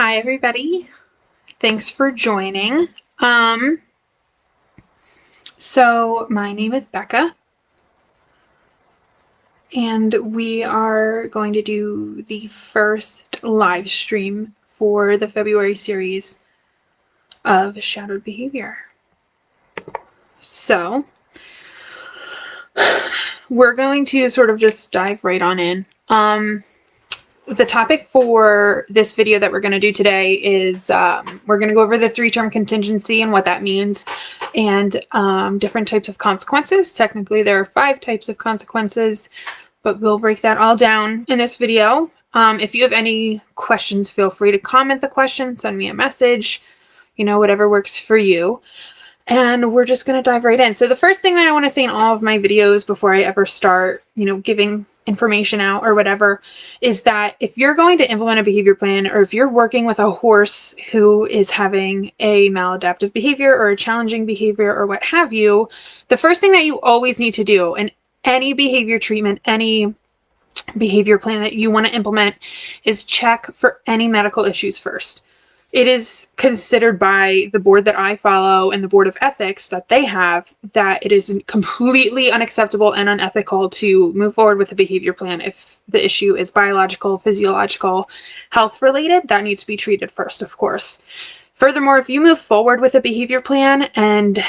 Hi everybody. Thanks for joining. So my name is Becca and we are going to do the first live stream for the February series of Shadowed Behavior. So we're going to sort of just dive right on in. The topic for this video that we're going to do today is we're going to go over the three-term contingency and what that means, and different types of consequences. Technically, there are 5 types of consequences, but we'll break that all down in this video. If you have any questions, feel free to comment the question, send me a message, whatever works for you. And we're just going to dive right in. So the first thing that I want to say in all of my videos before I ever start, giving information out or whatever, is that if you're going to implement a behavior plan, or if you're working with a horse who is having a maladaptive behavior or a challenging behavior or what have you, the first thing that you always need to do in any behavior treatment, any behavior plan that you want to implement, is check for any medical issues first. It is considered by the board that I follow and the board of ethics that they have that it is completely unacceptable and unethical to move forward with a behavior plan if the issue is biological, physiological, health related. That needs to be treated first, of course. Furthermore, if you move forward with a behavior plan and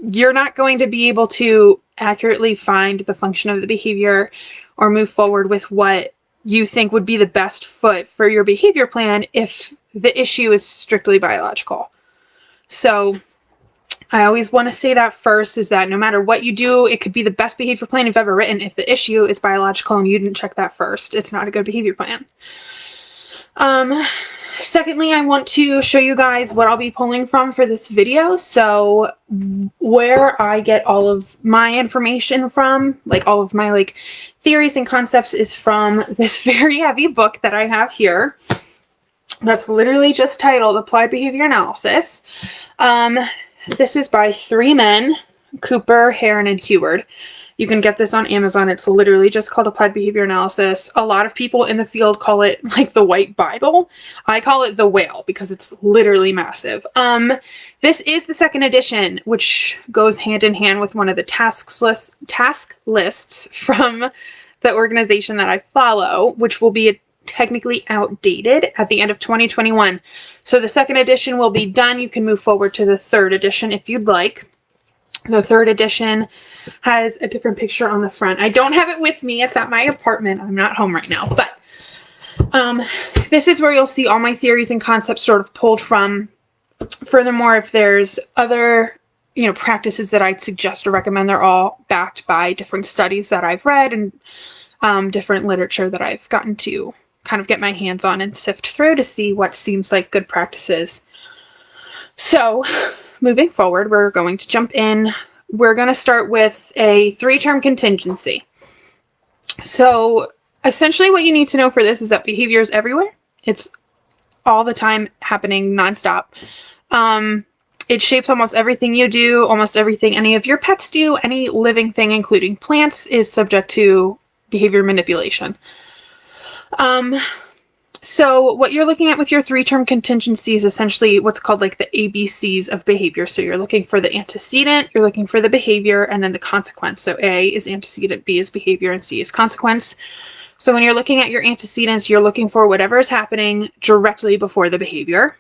you're not going to be able to accurately find the function of the behavior or move forward with what you think would be the best foot for your behavior plan if the issue is strictly biological. So I always want to say that first, is that no matter what you do, it could be the best behavior plan you've ever written. If the issue is biological and you didn't check that first, it's not a good behavior plan. Secondly, I want to show you guys what I'll be pulling from for this video. So where I get all of my information from, like all of my theories and concepts, is from this very heavy book that I have here. That's literally just titled Applied Behavior Analysis. This is by 3 men, Cooper, Heron, and Heward. You can get this on Amazon. It's literally just called Applied Behavior Analysis. A lot of people in the field call it the White Bible. I call it the Whale because it's literally massive. This is the 2nd edition, which goes hand in hand with one of the task lists from the organization that I follow, which will be technically outdated at the end of 2021. So the 2nd edition will be done. You can move forward to the 3rd edition if you'd like. The 3rd edition has a different picture on the front. I don't have it with me. It's at my apartment. I'm not home right now. But this is where you'll see all my theories and concepts sort of pulled from. Furthermore, if there's other practices that I'd suggest or recommend, they're all backed by different studies that I've read and different literature that I've gotten to kind of get my hands on and sift through to see what seems like good practices. So moving forward, we're going to jump in. We're going to start with a 3-term contingency. So essentially what you need to know for this is that behavior is everywhere. It's all the time happening nonstop. It shapes almost everything you do, almost everything any of your pets do. Any living thing, including plants, is subject to behavior manipulation. So what you're looking at with your 3-term contingency is essentially what's called the ABCs of behavior. So you're looking for the antecedent, you're looking for the behavior, and then the consequence. So A is antecedent, B is behavior, and C is consequence. So when you're looking at your antecedents, you're looking for whatever is happening directly before the behavior.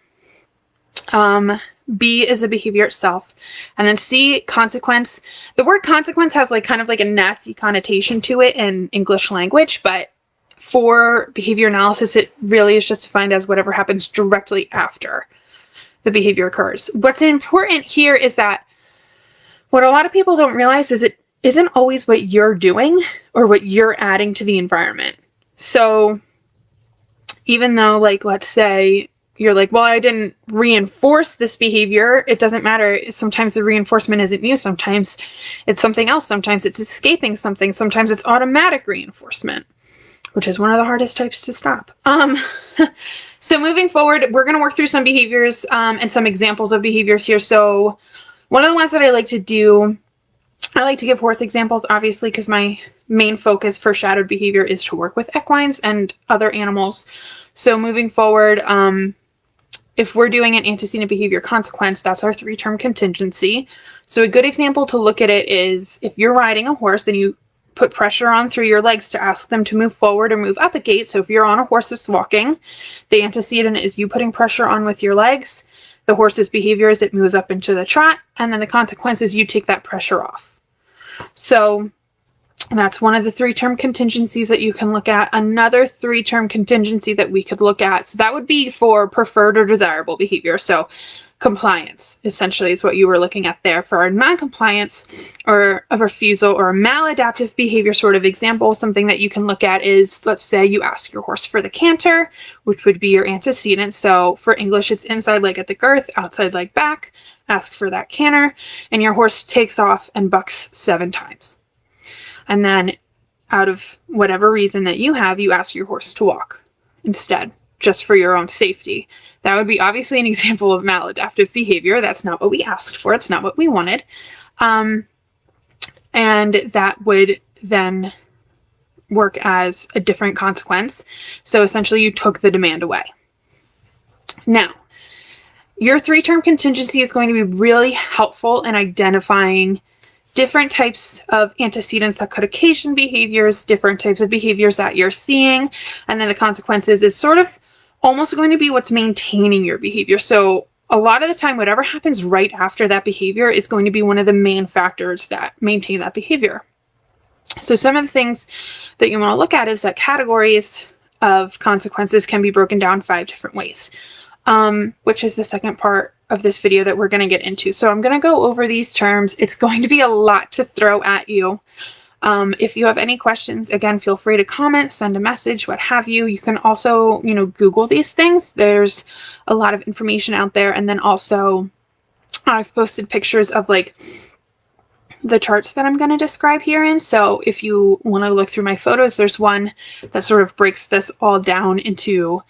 B is the behavior itself. And then C, consequence. The word consequence has kind of a nasty connotation to it in English language, but for behavior analysis, it really is just defined as whatever happens directly after the behavior occurs. What's important here is that what a lot of people don't realize is it isn't always what you're doing or what you're adding to the environment. So even though, let's say you're well, I didn't reinforce this behavior, it doesn't matter. Sometimes the reinforcement isn't you. Sometimes it's something else. Sometimes it's escaping something. Sometimes it's automatic reinforcement, which is one of the hardest types to stop. So moving forward, we're going to work through some behaviors and some examples of behaviors here. So one of the ones that I like to do, I like to give horse examples, obviously, because my main focus for shadowed behavior is to work with equines and other animals. So moving forward, if we're doing an antecedent behavior consequence, that's our 3-term contingency. So a good example to look at it is if you're riding a horse and you put pressure on through your legs to ask them to move forward or move up a gait. So if you're on a horse that's walking, the antecedent is you putting pressure on with your legs. The horse's behavior is it moves up into the trot, and then the consequence is you take that pressure off. So that's one of the 3-term contingencies that you can look at. Another 3-term contingency that we could look at, so that would be for preferred or desirable behavior. So compliance essentially is what you were looking at there. For a non-compliance or a refusal or a maladaptive behavior sort of example, something that you can look at is, let's say you ask your horse for the canter, which would be your antecedent. So for English, it's inside leg at the girth, outside leg back, ask for that canter, and your horse takes off and bucks 7 times. And then out of whatever reason that you have, you ask your horse to walk instead, just for your own safety. That would be obviously an example of maladaptive behavior. That's not what we asked for. It's not what we wanted. And that would then work as a different consequence. So essentially you took the demand away. Now, your 3-term contingency is going to be really helpful in identifying different types of antecedents that could occasion behaviors, different types of behaviors that you're seeing, and then the consequences is sort of almost going to be what's maintaining your behavior. So a lot of the time, whatever happens right after that behavior is going to be one of the main factors that maintain that behavior. So some of the things that you want to look at is that categories of consequences can be broken down 5 different ways, which is the second part of this video that we're going to get into. So I'm going to go over these terms. It's going to be a lot to throw at you. If you have any questions, again, feel free to comment, send a message, what have you. You can also, Google these things. There's a lot of information out there. And then also I've posted pictures of like the charts that I'm going to describe herein. So if you want to look through my photos, there's one that sort of breaks this all down into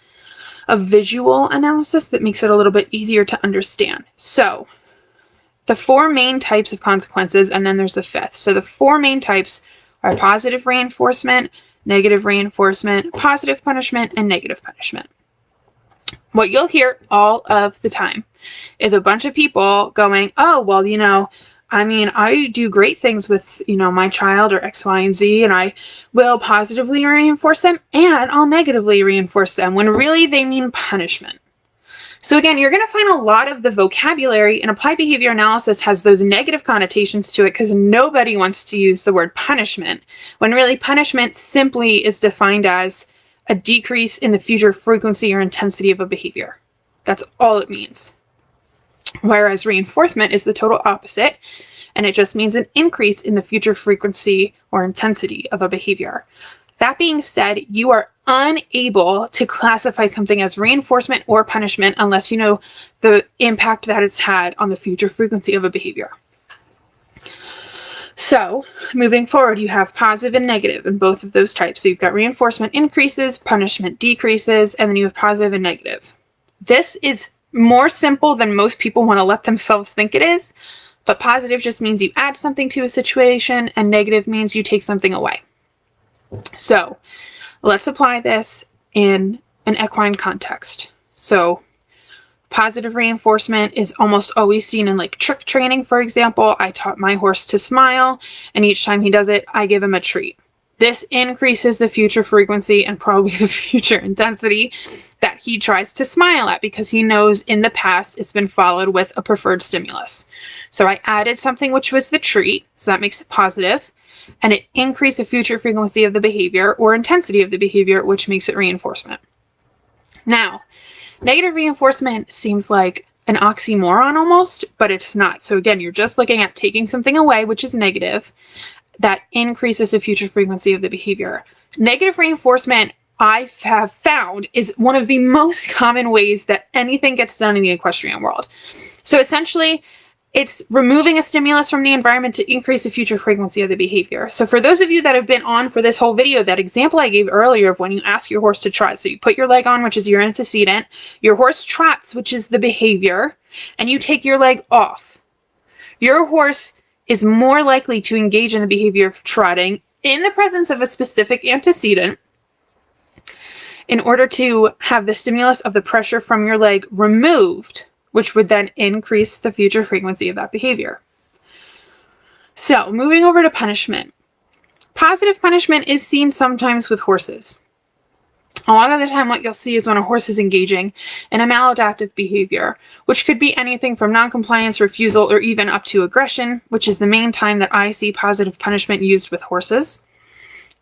a visual analysis that makes it a little bit easier to understand. So the 4 main types of consequences, and then there's the 5th. So the 4 main types are positive reinforcement, negative reinforcement, positive punishment, and negative punishment. What you'll hear all of the time is a bunch of people going, oh, well, I do great things with, my child or X, Y, and Z, and I will positively reinforce them and I'll negatively reinforce them, when really they mean punishment. So again, you're going to find a lot of the vocabulary in applied behavior analysis has those negative connotations to it because nobody wants to use the word punishment, when really punishment simply is defined as a decrease in the future frequency or intensity of a behavior. That's all it means. Whereas reinforcement is the total opposite, and it just means an increase in the future frequency or intensity of a behavior. That being said, you are unable to classify something as reinforcement or punishment unless you know the impact that it's had on the future frequency of a behavior. So moving forward, you have positive and negative in both of those types. So you've got reinforcement increases, punishment decreases, and then you have positive and negative. This is more simple than most people want to let themselves think it is, but positive just means you add something to a situation, and negative means you take something away. So let's apply this in an equine context. So positive reinforcement is almost always seen in like trick training, for example. I taught my horse to smile, and each time he does it, I give him a treat. This increases the future frequency and probably the future intensity that he tries to smile at, because he knows in the past it's been followed with a preferred stimulus. So I added something which was the treat, so that makes it positive, and it increased the future frequency of the behavior or intensity of the behavior, which makes it reinforcement. Now, negative reinforcement seems like an oxymoron almost, but it's not. So again, you're just looking at taking something away, which is negative, that increases the future frequency of the behavior. Negative reinforcement, I have found, is one of the most common ways that anything gets done in the equestrian world. So essentially, it's removing a stimulus from the environment to increase the future frequency of the behavior. So for those of you that have been on for this whole video, that example I gave earlier of when you ask your horse to trot, so you put your leg on, which is your antecedent, your horse trots, which is the behavior, and you take your leg off. Your horse is more likely to engage in the behavior of trotting in the presence of a specific antecedent in order to have the stimulus of the pressure from your leg removed, which would then increase the future frequency of that behavior. So, moving over to punishment. Positive punishment is seen sometimes with horses. A lot of the time what you'll see is when a horse is engaging in a maladaptive behavior, which could be anything from noncompliance, refusal, or even up to aggression, which is the main time that I see positive punishment used with horses.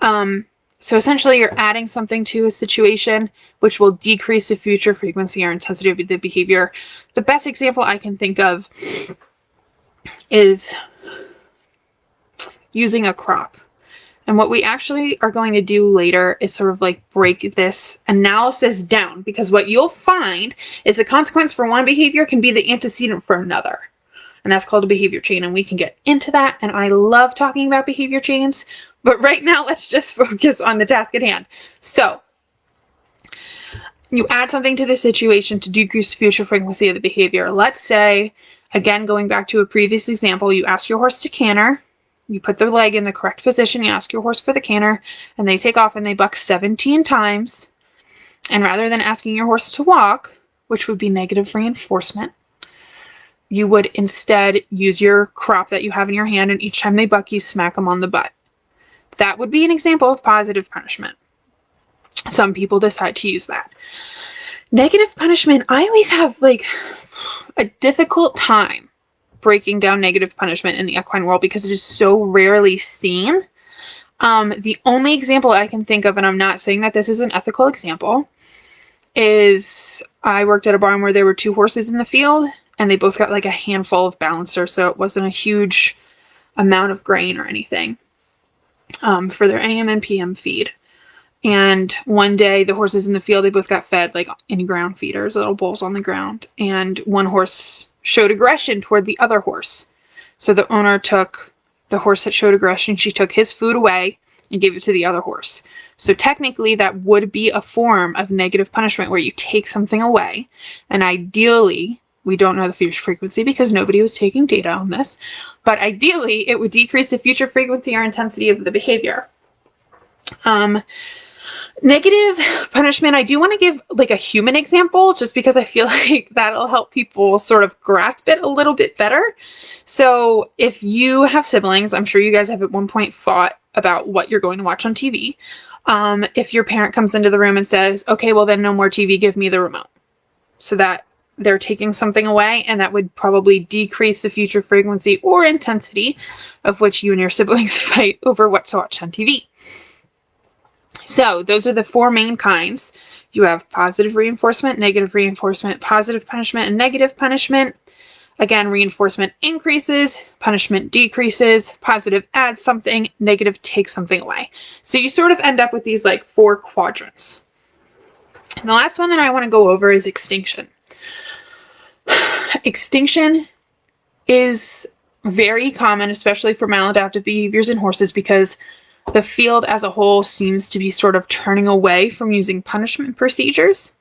So essentially you're adding something to a situation which will decrease the future frequency or intensity of the behavior. The best example I can think of is using a crop. And what we actually are going to do later is sort of like break this analysis down, because what you'll find is the consequence for one behavior can be the antecedent for another. And that's called a behavior chain, and we can get into that. And I love talking about behavior chains, but right now let's just focus on the task at hand. So you add something to the situation to decrease the future frequency of the behavior. Let's say, again, going back to a previous example, you ask your horse to canter. You put their leg in the correct position, you ask your horse for the canter, and they take off and they buck 17 times. And rather than asking your horse to walk, which would be negative reinforcement, you would instead use your crop that you have in your hand, and each time they buck, you smack them on the butt. That would be an example of positive punishment. Some people decide to use that. Negative punishment, I always have like a difficult time breaking down negative punishment in the equine world because it is so rarely seen. The only example I can think of, and I'm not saying that this is an ethical example, is I worked at a barn where there were 2 horses in the field, and they both got like a handful of balancer, so it wasn't a huge amount of grain or anything for their AM and PM feed. And one day the horses in the field, they both got fed like in ground feeders, little bowls on the ground, and one horse showed aggression toward the other horse. So the owner took the horse that showed aggression, she took his food away and gave it to the other horse. So technically that would be a form of negative punishment where you take something away. And ideally, we don't know the future frequency because nobody was taking data on this, but ideally it would decrease the future frequency or intensity of the behavior. Negative punishment, I do want to give like a human example just because I feel like that'll help people sort of grasp it a little bit better. So if you have siblings, I'm sure you guys have at one point fought about what you're going to watch on TV. If your parent comes into the room and says, okay, well then no more TV, give me the remote. So that they're taking something away, and that would probably decrease the future frequency or intensity of which you and your siblings fight over what to watch on TV. So those are the 4 main kinds. You have positive reinforcement, negative reinforcement, positive punishment, and negative punishment. Again, reinforcement increases, punishment decreases, positive adds something, negative takes something away. So you sort of end up with these like 4 quadrants. And the last one that I want to go over is extinction. Extinction is very common, especially for maladaptive behaviors in horses, because the field as a whole seems to be sort of turning away from using punishment procedures.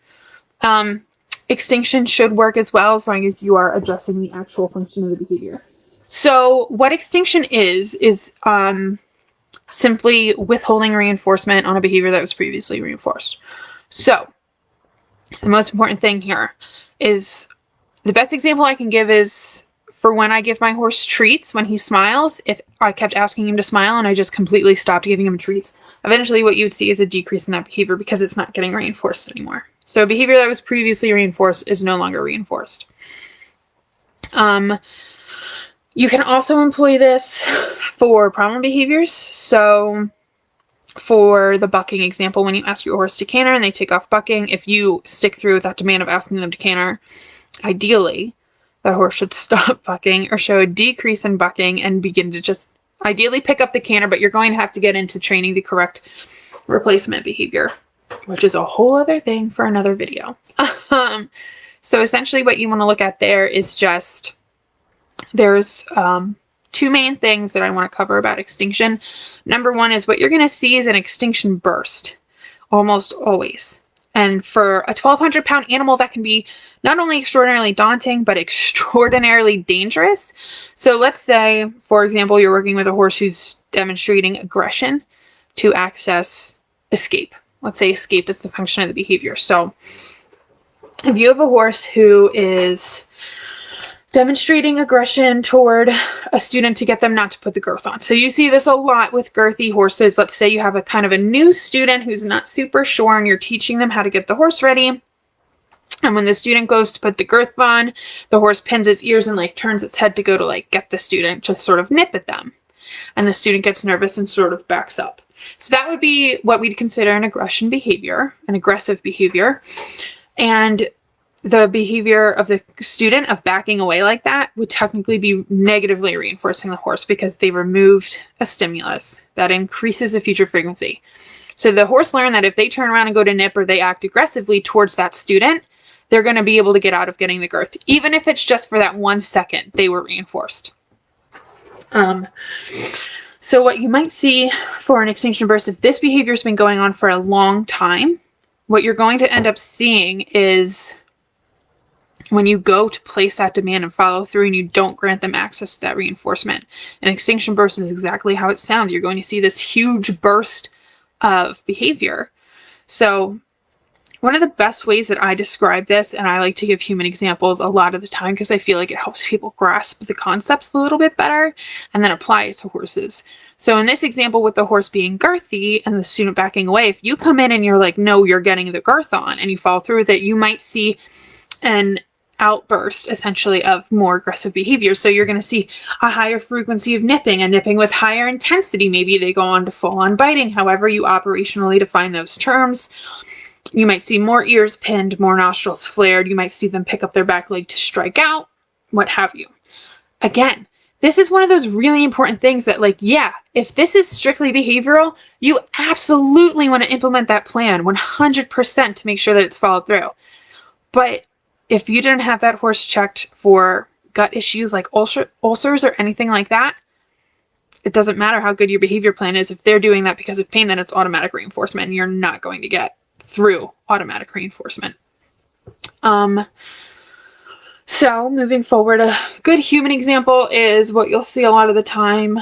Extinction should work as well as long as you are addressing the actual function of the behavior. So what extinction is simply withholding reinforcement on a behavior that was previously reinforced. So the most important thing here is, the best example I can give is for when I give my horse treats, when he smiles. If I kept asking him to smile and I just completely stopped giving him treats, eventually what you would see is a decrease in that behavior because it's not getting reinforced anymore. So a behavior that was previously reinforced is no longer reinforced. You can also employ this for problem behaviors. So for the bucking example, when you ask your horse to canter and they take off bucking, if you stick through with that demand of asking them to canter, ideally the horse should stop bucking or show a decrease in bucking and begin to just ideally pick up the canter, but you're going to have to get into training the correct replacement behavior, which is a whole other thing for another video. So essentially what you want to look at there is just, there's 2 main things that I want to cover about extinction. Number 1 is what you're going to see is an extinction burst, almost always. And for a 1,200-pound animal, that can be not only extraordinarily daunting, but extraordinarily dangerous. So let's say, for example, you're working with a horse who's demonstrating aggression to access escape. let's say escape is the function of the behavior. So if you have a horse who is demonstrating aggression toward a student to get them not to put the girth on. So you see this a lot with girthy horses. Let's say you have a kind of a new student who's not super sure and you're teaching them how to get the horse ready. And when the student goes to put the girth on, the horse pins its ears and like turns its head to go to like get the student to sort of nip at them. And the student gets nervous and sort of backs up. So that would be what we'd consider an aggression behavior, an aggressive behavior. And the behavior of the student of backing away like that would technically be negatively reinforcing the horse because they removed a stimulus that increases the future frequency. So the horse learned that if they turn around and go to nip or they act aggressively towards that student, they're going to be able to get out of getting the girth. Even if it's just for that 1 second, they were reinforced. So what you might see for an extinction burst, if this behavior has been going on for a long time, what you're going to end up seeing is when you go to place that demand and follow through and you don't grant them access to that reinforcement. An extinction burst is exactly how it sounds. You're going to see this huge burst of behavior. So one of the best ways that I describe this, and I like to give human examples a lot of the time because I feel like it helps people grasp the concepts a little bit better and then apply it to horses. So in this example with the horse being girthy and the student backing away, if you come in and you're like, no, you're getting the girth on, and you follow through with it, you might see an outburst essentially of more aggressive behavior. So you're going to see a higher frequency of nipping and nipping with higher intensity. Maybe they go on to full on biting, however you operationally define those terms. You might see more ears pinned, more nostrils flared. You might see them pick up their back leg to strike out, what have you. Again, this is one of those really important things that, like, yeah, if this is strictly behavioral, you absolutely want to implement that plan 100% to make sure that it's followed through. But if you didn't have that horse checked for gut issues like ulcers or anything like that, it doesn't matter how good your behavior plan is. If they're doing that because of pain, then it's automatic reinforcement, and you're not going to get through automatic reinforcement. So moving forward, a good human example is what you'll see a lot of the time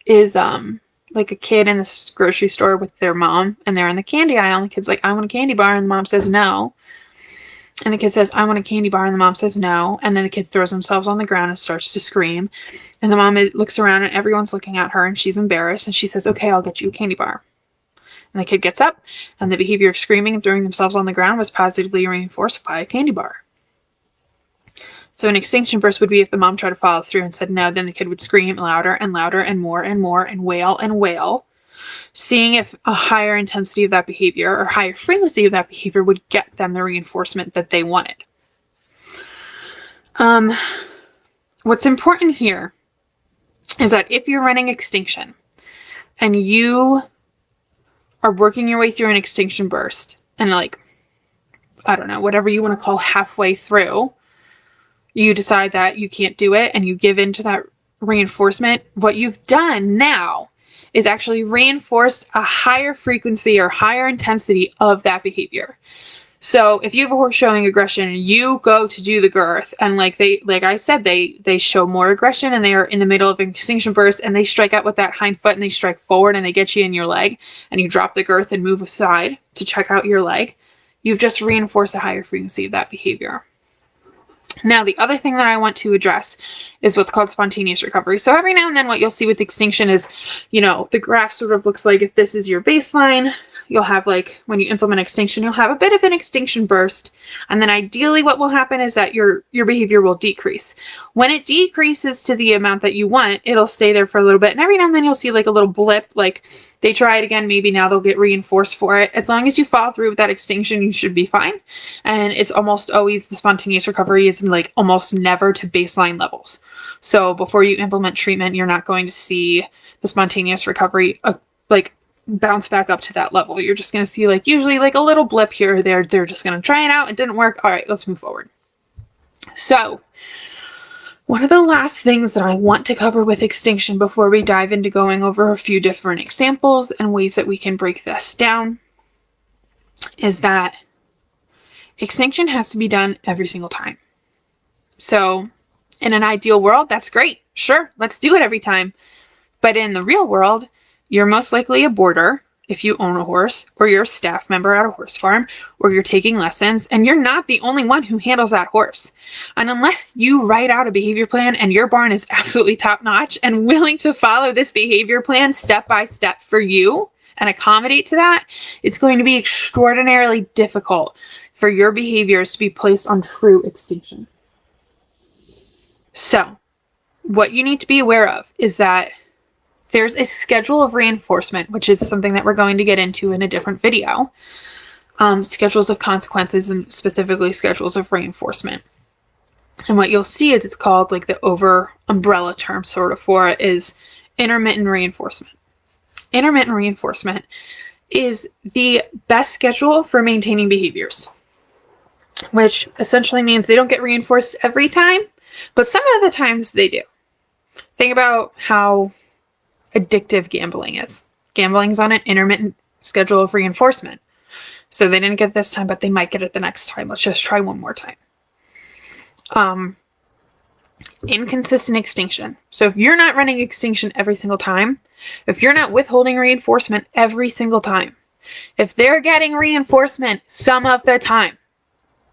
is like a kid in this grocery store with their mom, and they're in the candy aisle, and the kid's like, I want a candy bar, and the mom says no. And the kid says, I want a candy bar, and the mom says no. And then the kid throws themselves on the ground and starts to scream. And the mom looks around and everyone's looking at her and she's embarrassed. And she says, okay, I'll get you a candy bar. And the kid gets up, and the behavior of screaming and throwing themselves on the ground was positively reinforced by a candy bar. So an extinction burst would be if the mom tried to follow through and said no, then the kid would scream louder and louder and more and wail, seeing if a higher intensity of that behavior or higher frequency of that behavior would get them the reinforcement that they wanted. What's important here is that if you're running extinction and you are working your way through an extinction burst and, like, I don't know, whatever you want to call halfway through, you decide that you can't do it and you give in to that reinforcement, what you've done now is actually reinforced a higher frequency or higher intensity of that behavior. So if you have a horse showing aggression and you go to do the girth and like I said, they show more aggression and they are in the middle of an extinction burst and they strike out with that hind foot and they strike forward and they get you in your leg and you drop the girth and move aside to check out your leg, you've just reinforced a higher frequency of that behavior. Now, the other thing that I want to address is what's called spontaneous recovery. So every now and then what you'll see with extinction is, you know, the graph sort of looks like if this is your baseline, you'll have, like, when you implement extinction, you'll have a bit of an extinction burst. And then ideally what will happen is that your behavior will decrease. When it decreases to the amount that you want, it'll stay there for a little bit. And every now and then you'll see like a little blip, like they try it again, maybe now they'll get reinforced for it. As long as you follow through with that extinction, you should be fine. And it's almost always, the spontaneous recovery is like almost never to baseline levels. So before you implement treatment, you're not going to see the spontaneous recovery like bounce back up to that level. You're just going to see like usually like a little blip here or there. They're just going to try it out. It didn't work. All right, let's move forward. So one of the last things that I want to cover with extinction before we dive into going over a few different examples and ways that we can break this down is that extinction has to be done every single time. So in an ideal world, that's great. Sure, let's do it every time. But in the real world, you're most likely a boarder if you own a horse or you're a staff member at a horse farm or you're taking lessons, and you're not the only one who handles that horse. And unless you write out a behavior plan and your barn is absolutely top notch and willing to follow this behavior plan step by step for you and accommodate to that, it's going to be extraordinarily difficult for your behaviors to be placed on true extinction. So what you need to be aware of is that there's a schedule of reinforcement, which is something that we're going to get into in a different video. Schedules of consequences and specifically schedules of reinforcement. And what you'll see is it's called, like, the over umbrella term sort of for it is intermittent reinforcement. Intermittent reinforcement is the best schedule for maintaining behaviors, which essentially means they don't get reinforced every time, but some of the times they do. Think about how addictive gambling is. Gambling's on an intermittent schedule of reinforcement. So they didn't get it this time, but they might get it the next time. Let's just try one more time. Inconsistent extinction. So if you're not running extinction every single time, if you're not withholding reinforcement every single time, if they're getting reinforcement some of the time,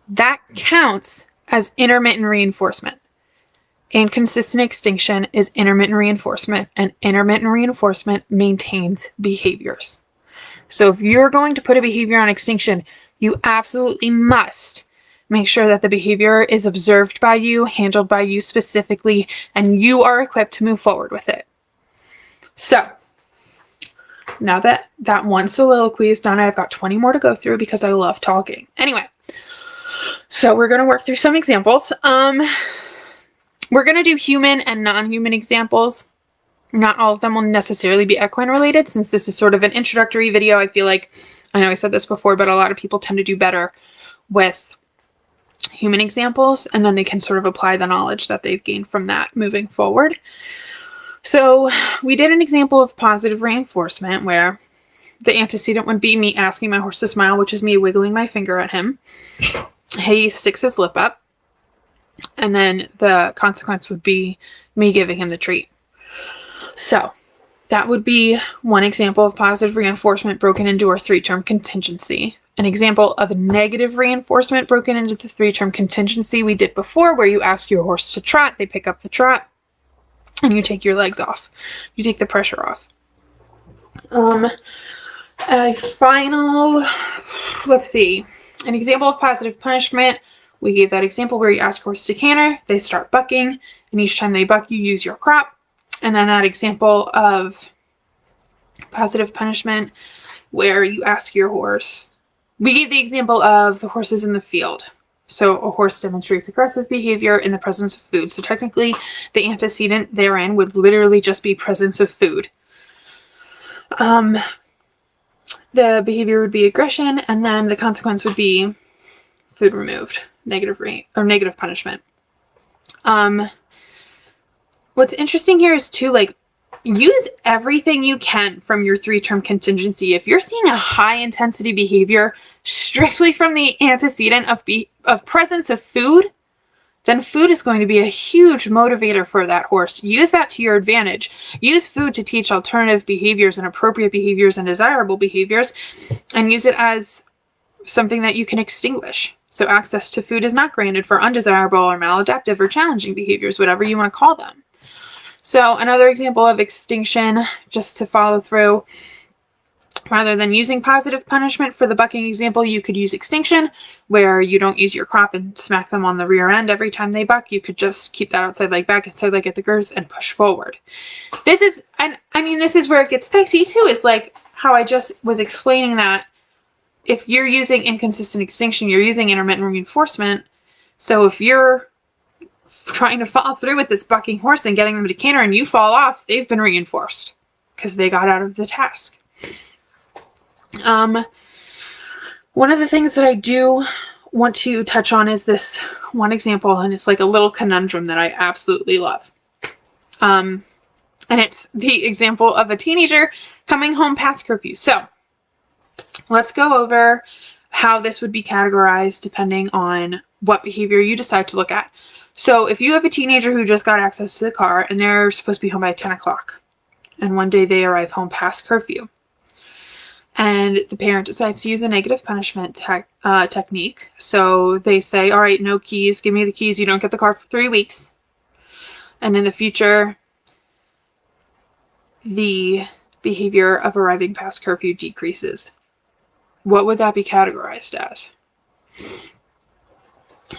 that counts as intermittent reinforcement. Inconsistent extinction is intermittent reinforcement, and intermittent reinforcement maintains behaviors. So if you're going to put a behavior on extinction, you absolutely must make sure that the behavior is observed by you, handled by you specifically, and you are equipped to move forward with it. So now that that one soliloquy is done, I've got 20 more to go through because I love talking. Anyway, so we're going to work through some examples. We're going to do human and non-human examples. Not all of them will necessarily be equine related, since this is sort of an introductory video. I feel like, I know I said this before, but a lot of people tend to do better with human examples, and then they can sort of apply the knowledge that they've gained from that moving forward. So we did an example of positive reinforcement where the antecedent would be me asking my horse to smile, which is me wiggling my finger at him. He sticks his lip up. And then the consequence would be me giving him the treat. So that would be one example of positive reinforcement broken into our 3-term contingency. An example of negative reinforcement broken into the 3-term contingency we did before, where you ask your horse to trot, they pick up the trot, and you take your legs off. You take the pressure off. A final, let's see, an example of positive punishment. We gave that example where you ask your horse to canter, they start bucking, and each time they buck, you use your crop. And then that example of positive punishment where you ask your horse, we gave the example of the horses in the field. So a horse demonstrates aggressive behavior in the presence of food. So technically, the antecedent therein would literally just be presence of food. The behavior would be aggression, and then the consequence would be food removed, negative punishment. What's interesting here is too, like, use everything you can from your 3-term contingency. If you're seeing a high intensity behavior strictly from the antecedent of presence of food, then food is going to be a huge motivator for that horse. Use that to your advantage. Use food to teach alternative behaviors and appropriate behaviors and desirable behaviors, and use it as something that you can extinguish. So access to food is not granted for undesirable or maladaptive or challenging behaviors, whatever you want to call them. So another example of extinction, just to follow through, rather than using positive punishment for the bucking example, you could use extinction, where you don't use your crop and smack them on the rear end every time they buck. You could just keep that outside leg back, inside leg at the girth, and push forward. This is, and I mean, this is where it gets dicey too, is like how I just was explaining that if you're using inconsistent extinction, you're using intermittent reinforcement. So if you're trying to follow through with this bucking horse and getting them to canter and you fall off, they've been reinforced because they got out of the task. One of the things that I do want to touch on is this one example, and it's like a little conundrum that I absolutely love. And it's the example of a teenager coming home past curfew. So let's go over how this would be categorized depending on what behavior you decide to look at. So if you have a teenager who just got access to the car and they're supposed to be home by 10 o'clock, and one day they arrive home past curfew, and the parent decides to use a negative punishment technique. So they say, all right, no keys, give me the keys, you don't get the car for 3 weeks. And in the future, the behavior of arriving past curfew decreases. What would that be categorized as?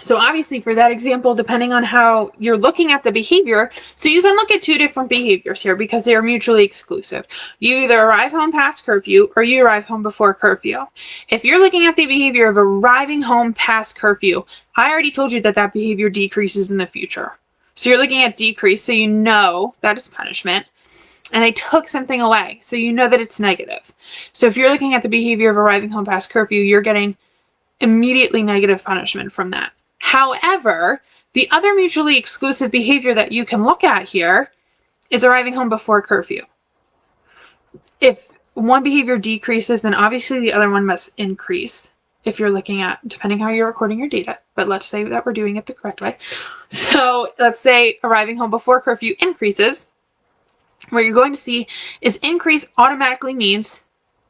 So obviously for that example, depending on how you're looking at the behavior, so you can look at 2 different behaviors here because they are mutually exclusive. You either arrive home past curfew or you arrive home before curfew. If you're looking at the behavior of arriving home past curfew, I already told you that that behavior decreases in the future. So you're looking at decrease, so you know that is punishment. And they took something away, so you know that it's negative. So if you're looking at the behavior of arriving home past curfew, you're getting immediately negative punishment from that. However, the other mutually exclusive behavior that you can look at here is arriving home before curfew. If one behavior decreases, then obviously the other one must increase. If you're looking at, depending how you're recording your data, but let's say that we're doing it the correct way. So let's say arriving home before curfew increases. What you're going to see is increase automatically means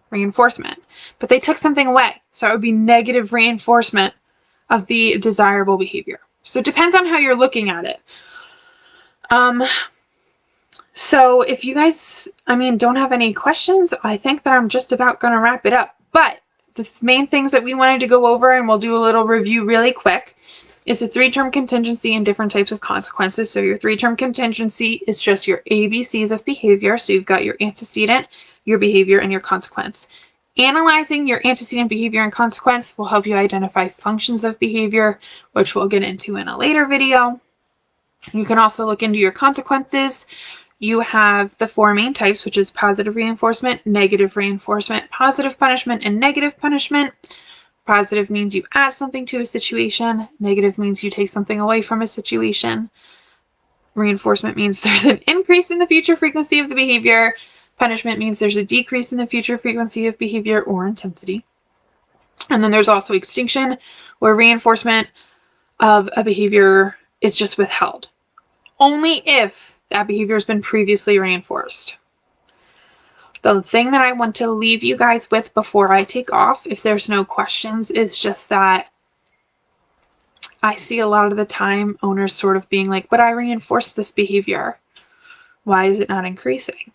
reinforcement, but they took something away. So it would be negative reinforcement of the desirable behavior. So it depends on how you're looking at it. So if you guys, don't have any questions, I think that I'm just about going to wrap it up. But the main things that we wanted to go over, and we'll do a little review really quick, is the 3-term contingency and different types of consequences. So your 3-term contingency is just your ABCs of behavior. So you've got your antecedent, your behavior, and your consequence. Analyzing your antecedent behavior and consequence will help you identify functions of behavior, which we'll get into in a later video. You can also look into your consequences. You have the 4 main types, which is positive reinforcement, negative reinforcement, positive punishment, and negative punishment. Positive means you add something to a situation. Negative means you take something away from a situation. Reinforcement means there's an increase in the future frequency of the behavior. Punishment means there's a decrease in the future frequency of behavior or intensity. And then there's also extinction, where reinforcement of a behavior is just withheld, only if that behavior has been previously reinforced. The thing that I want to leave you guys with before I take off, if there's no questions, is just that I see a lot of the time owners sort of being like, but I reinforced this behavior. Why is it not increasing?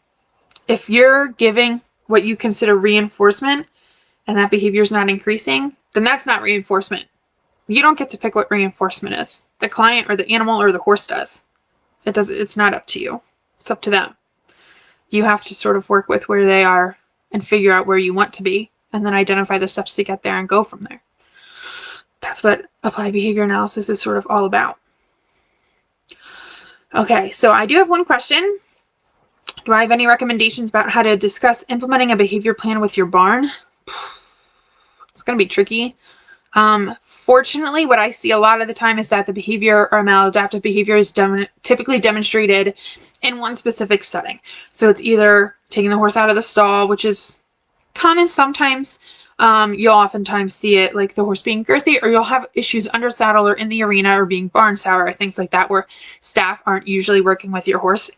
If you're giving what you consider reinforcement and that behavior is not increasing, then that's not reinforcement. You don't get to pick what reinforcement is. The client or the animal or the horse does. It's not up to you. It's up to them. You have to sort of work with where they are and figure out where you want to be, and then identify the steps to get there and go from there. That's what applied behavior analysis is sort of all about. Okay, so I do have one question. Do I have any recommendations about how to discuss implementing a behavior plan with your barn? It's going to be tricky. Fortunately, what I see a lot of the time is that the behavior or maladaptive behavior is typically demonstrated in one specific setting. So it's either taking the horse out of the stall, which is common sometimes. You'll oftentimes see it like the horse being girthy, or you'll have issues under saddle or in the arena or being barn sour or things like that, where staff aren't usually working with your horse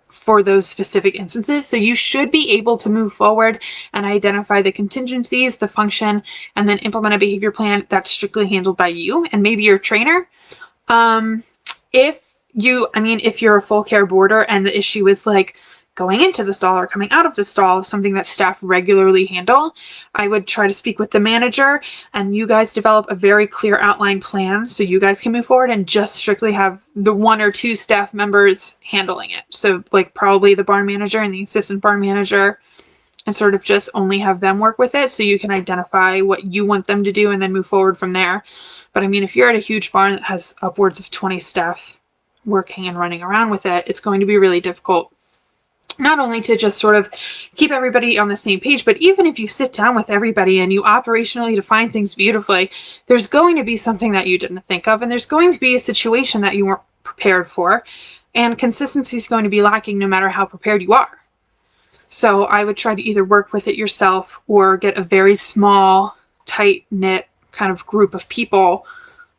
for those specific instances. So you should be able to move forward and identify the contingencies, the function, and then implement a behavior plan that's strictly handled by you and maybe your trainer. If you're a full care boarder and the issue is like going into the stall or coming out of the stall, something that staff regularly handle, I would try to speak with the manager and you guys develop a very clear outline plan so you guys can move forward and just strictly have the 1 or 2 staff members handling it. So like probably the barn manager and the assistant barn manager, and sort of just only have them work with it so you can identify what you want them to do and then move forward from there. But if you're at a huge barn that has upwards of 20 staff working and running around with it, it's going to be really difficult not only to just sort of keep everybody on the same page, but even if you sit down with everybody and you operationally define things beautifully, there's going to be something that you didn't think of, and there's going to be a situation that you weren't prepared for, and consistency is going to be lacking no matter how prepared you are. So I would try to either work with it yourself or get a very small, tight-knit kind of group of people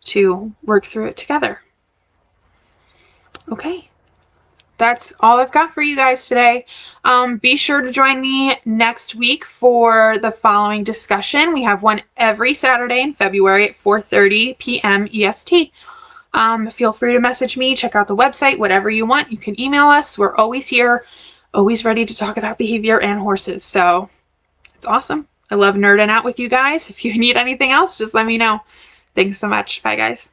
to work through it together. Okay. that's all I've got for you guys today. Be sure to join me next week for the following discussion. We have one every Saturday in February at 4:30 p.m. EST. Feel free to message me, check out the website, whatever you want. You can email us. We're always here, always ready to talk about behavior and horses. So it's awesome. I love nerding out with you guys. If you need anything else, just let me know. Thanks so much. Bye, guys.